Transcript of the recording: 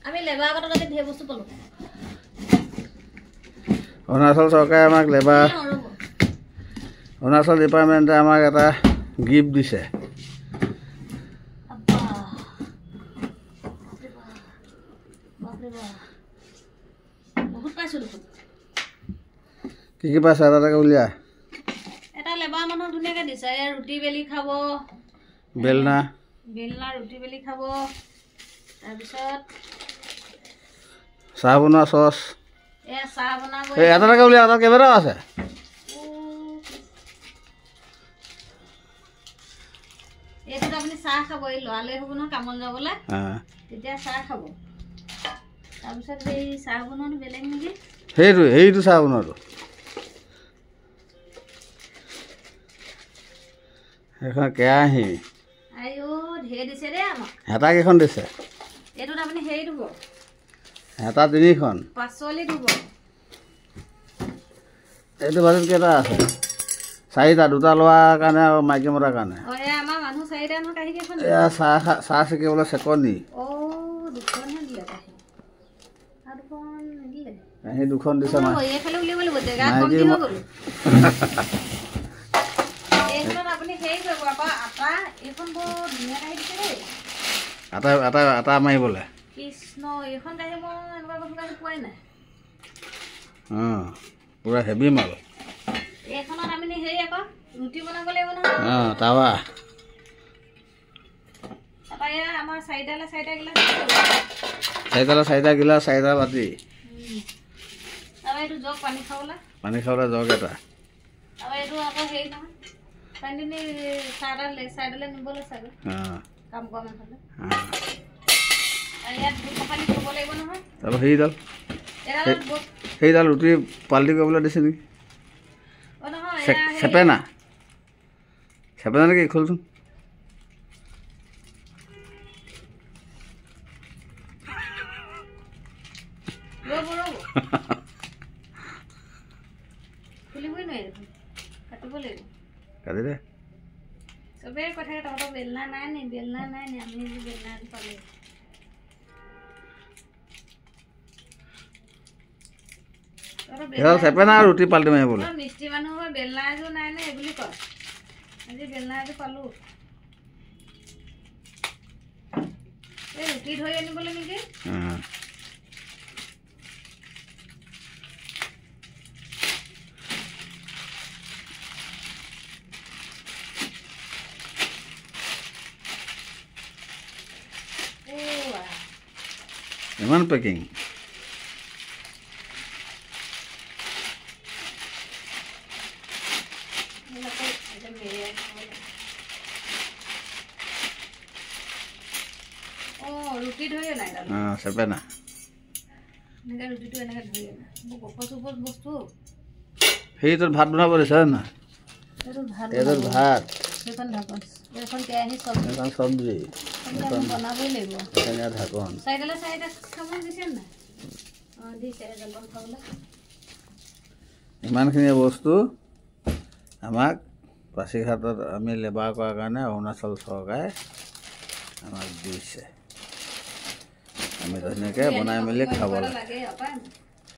আমি লেবাৰ আগত তাতে ধেৰ বস্তু পালো অৰুণাচল চৰকাৰে আমাক লেবাৰ অৰুণাচল ডিপাৰ্টমেণ্টে আমাক এটা গিফ্ট দিছে বহুত পাইছো দেখোন কি পাইছা তাকে উলিয়া এটা লেবাৰ মানুহ ধুনীয়াকৈ দিছে ৰুটি বেলি খাব বেলনা ৰুটি বেলি খাব তাৰপিছত চাহ বনোৱা চচ চাহ বনাব এটা টাকা উলিয়া এটা কেইবাটাও আছে এইটোত আপুনি চাহ খাব এই লৰালে হ'ব নহয় কামত যাবলৈ তেতিয়া চাহ খাব তাৰপিছত সেই চাহ বনোৱাটো বেলেগ নেকি সেইটো চাহ বনোৱাটো এখন কেৰাহী আইও ঢেৰ দিছে দেই আমাক হেতা কেইখন দিছে এইটোত আপুনি হেৰি দিব হেতা 3খন পাচলি দিব এইটো বাজেট কেইটা আছে 4টা 2টা লোৱাৰ কাৰণে আৰু মাইকী মতাৰ কাৰণে আমাৰ মানুহ 4টা নহয় কাঢ়ি কেইখন এয়া চাহ চিকিবলৈ চেকনি দুখনহে দিলে কাঢ়ি আৰু দুখন নিদিলে কাঢ়ি 2খন দিছে এইফালে উলিয়াব লাগিব জেগা কমটি হৈ গ'ল এইখনত আপুনি হেৰি কৰিব আকৌ আটা এইখন বৰ ধুনীয়া কাঢ়ি দিছে দেই আটা মাৰিবলৈ কৃষ্ণ এইখন কাঢ়ি মই এনেকুৱা বস্তু কাঢ়ি পোৱাই নাই পুৰা হেভি মাল এইখনত আপুনি হেৰি আকৌ ৰুটি বনাব লাগিব নহয় তাৱা তাৰপৰা এয়া আমাৰ 4টা গিলাচ 4টা বাতি তাৰপৰা এইটো জগ পানী খাবলৈ জগ এটা তাৰপৰা এইটো আকৌ হেৰি নহয় পানী নি চাইডলৈ নিবলৈ চাগৈ কাম কৰা মানুহলৈ ইয়াত খালি থ'ব লাগিব নহয় তাৰপৰা সেইডাল ৰুটি পাল্টি কৰিবলৈ দিছে নেকি চেপেনা নেকি খোলচোন কাটি দে চবেই কথা তহঁতৰ বেলনা নাই নি আমি বেলনা পালে চেপেনা ৰুটি পাল্টি মাৰিবলৈ মিস্ত্ৰী মানুহৰ বেলনা এযোৰ নাই নে বুলি কয় আজি বেলনা এযোৰ পালো এই ৰুটি ধৰি আনিবলৈ নেকি ইমান পেকিং ৰুটি ধৰি নাই চেপেনা ৰুটিটো এনেকৈ ধৰি বস্তু সেইটোত ভাত বনাব দিছে না এইটোত ভাত এখন কেৰাহী চব্জি বনাবই লাগিব ঢাকন 4টা চামুচ দিছে নাই দিছে জলপান খাবলৈ ইমানখিনি বস্তু আমাক পাছিঘাটত আমি লেবাৰ কৰাৰ কাৰণে অৰুণাচল চৰকাৰে আমাক দিছে আমি ধুনীয়াকৈ বনাই মেলি খাব লাগে